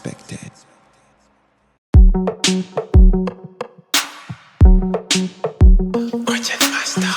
expected. Project Master.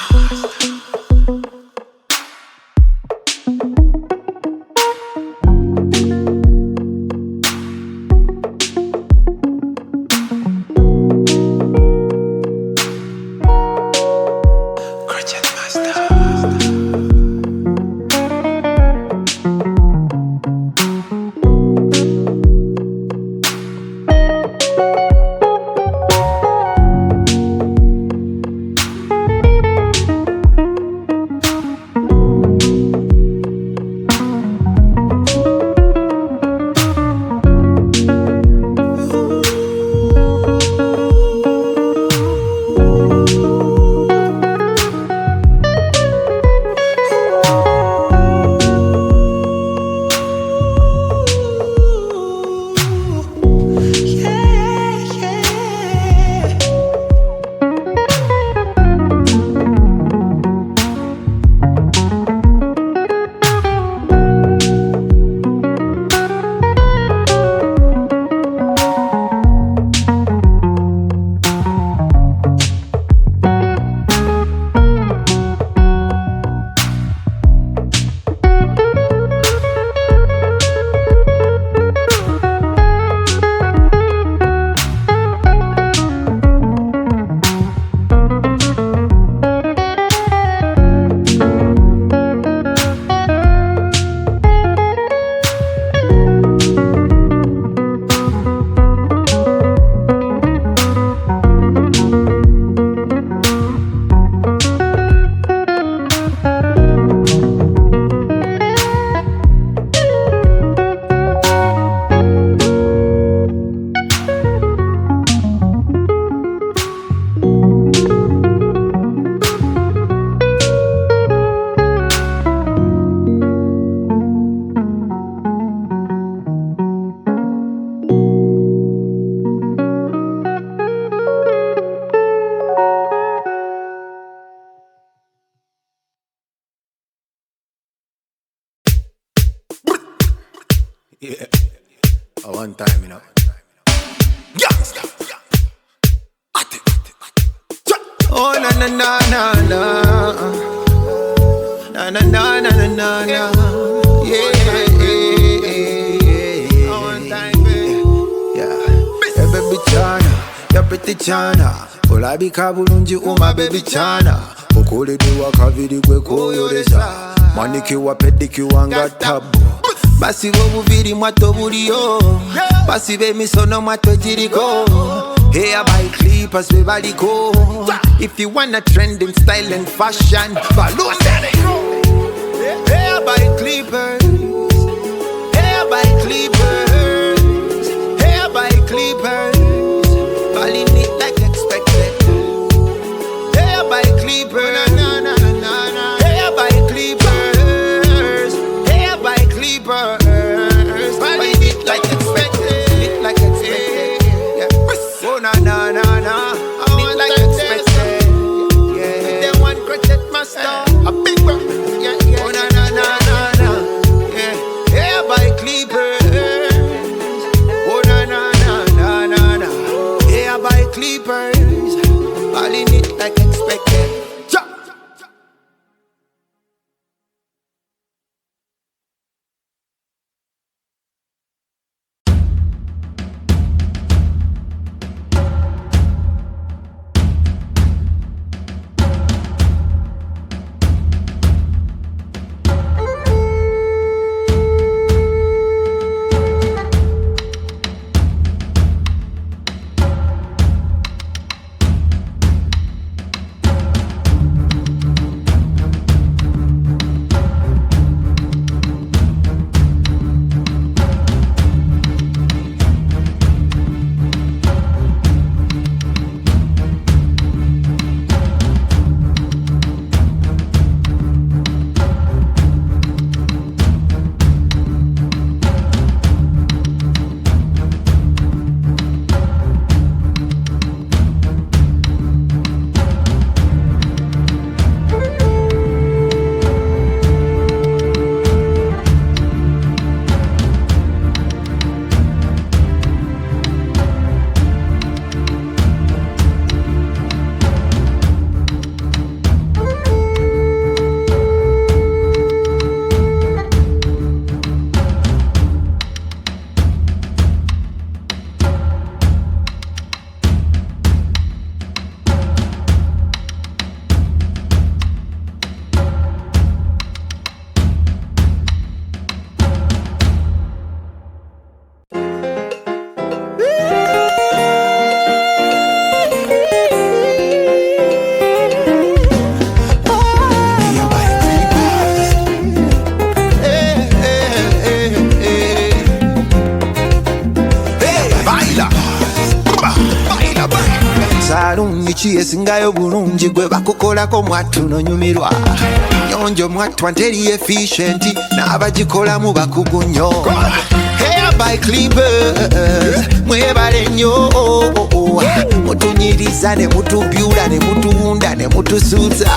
Yeah, one time, you know. Youngster. Oh, na na na na na. Na na na na na na na. Yeah, one time, baby. Yeah. Hey, baby Chana, you're pretty Chana. Olabika bulungi uma baby Chana. Okuleddwa kaviri gwe koyolesa. Manikiwa pedikiwa nga tabu. Basi bobubiri mwato buliyo. Basi bemisono mwato jiriko. Hair by clippers we baliko. If you wanna trend in style and fashion, balloon daddy. Hair by clippers. Hair by clippers. Hair by clippers. Balling it like expected. Hair by clippers. Na na na na na. Hair by clippers. Hair by clippers. Balling it like expected. It like expected. Yeah. Oh na na na na. It like expected. Yeah. Them one crochet master. A big one. Yeah yeah. Oh na na na na na. Yeah. Hair by clippers. saluni chiyesingayo bulungi gwe bakukolako mwattu nonyumirwa nyonjo mwattu nteri efficient n'abagikolamu bakugu nnyo Hair by Clippers mwebale nnyo mutunyiriza ne mutubyula ne mutuwunda ne mutusuuza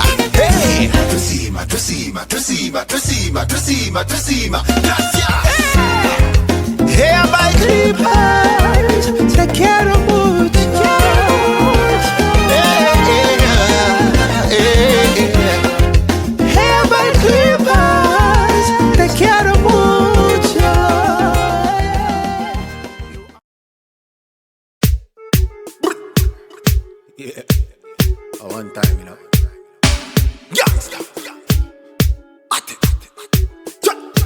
tusima tusima tusima tusima tusima tusima Hair by Clippers take care of mood Hair by Clippers take care of mood Yeah one time you know Youngster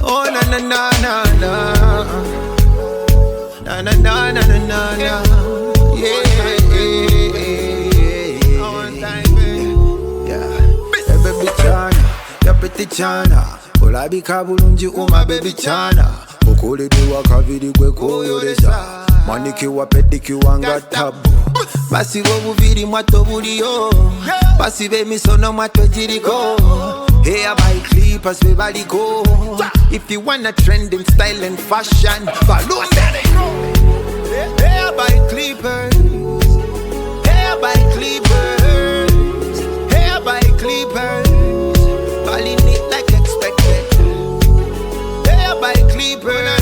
Oh na na na na na Na na na na na na na Yeah one time Yeah Hey baby Chana Ya pretty Chana Olabika bulungi uma baby Chana Okulidiwa kaviri gwe koyolesa Manikiwa pedikiwa nga tabu Basiba obuviri mwato buliyo Basiba emisono mwato giriko Hair by Clippers we baliko If you wanna trend in style and fashion follow Hair by Clippers Hair by Clippers Hair by Clippers Balling it like expected Hair by Clippers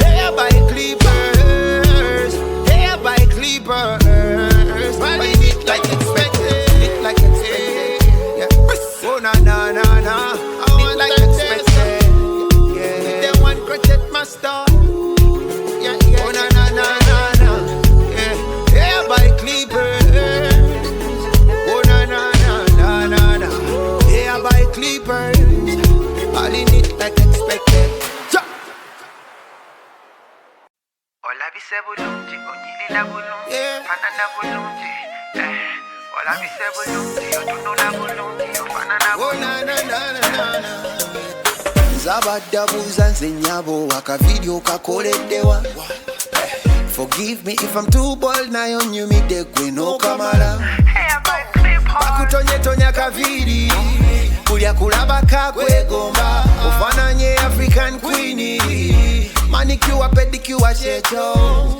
Hair by Clippers Hair by Clippers Balling it like expected It like expected Yeah Oh na na na na It like expected Yeah They want protect my star Yeah yeah Oh na na na na na Yeah Hair by Clippers Oh na na na na na na Hair by Clippers Balling it like expected Ola bise bulungi, onyilila bulungi, fanana bulungi Ola bise bulungi, otunula bulungi, ofanana bulungi na na na na na Zabadabuza nze nyabo akavideo kakoleddewa Forgive me if I'm too bold nayo nyumidde gwe n'okamala Bakutonyetonya kaviri kulya kulaba kakwegomba ofananye African Queen Manicure, pedicure, shecho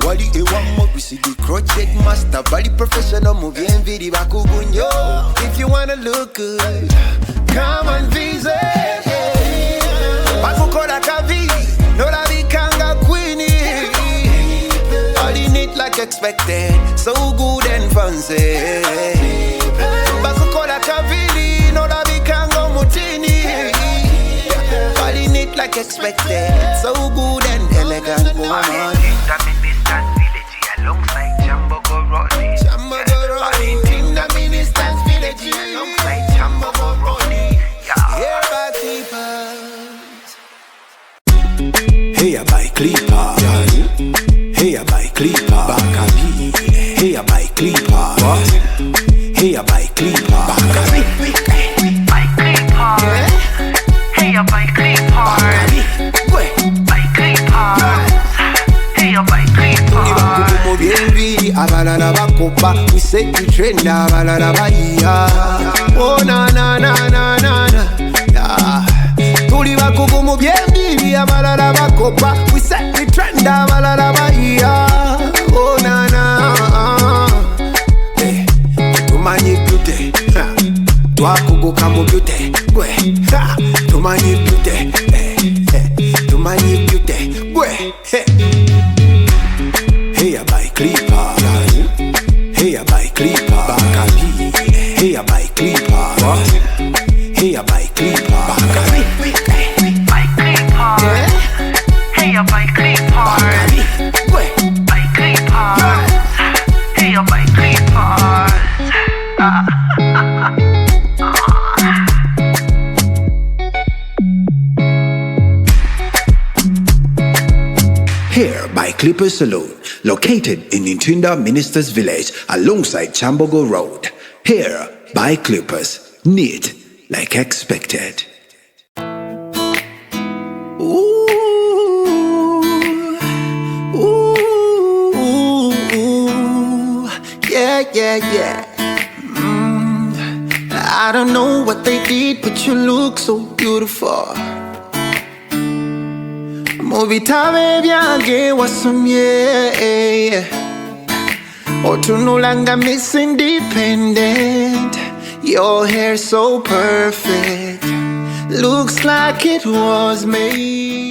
Wali ewamu, we see the crochet master Bali professional, movie and video bakugunyo If you wanna look good, come and visit Bakukola kaviri, no la vikanga queenie All in it like expected, so good and fancy Bakukola kaviri, no la vikanga mutini All in it like expected, so good and elegant woman. The minister's village alongside Chambogo Rodney. Chambogo Rodney, in the minister's village alongside Chambogo Rodney. Hair by Clippers. Hair by Clippers. Hair by Clippers. Bakabi. Hair by Clippers. Hair by Clippers. Bakabi. By Clippers. Hair by Clippers. By Clippers. Hair by Clippers. Abalala bakopa, we say we trend abalala baiya. Oh na na na na na na. Tuli bakugu mu byembiri abalala bakopa, we say we trend abalala baiya. Oh na na. Tumanyi beauty, twakuguka mu beauty. Tumanyi beauty, tumanyi beauty. Hair by Clippers. Hair by Clippers. Bakabi. Hair by Clippers. Hair by Clippers. Bakabi. By Clippers. Hair by Clippers. By Clippers. Hair by Clippers. Hair by Clippers Salon, located in Ntunda Ministers Village alongside Chambogo Road. Hair by Clippers, neat like expected. Ooh, ooh, ooh, yeah, yeah. I don't know what they did, but you look so beautiful. Mubitabe byange wasomye otunulanga Miss Independent. Your hair so perfect, looks like it was made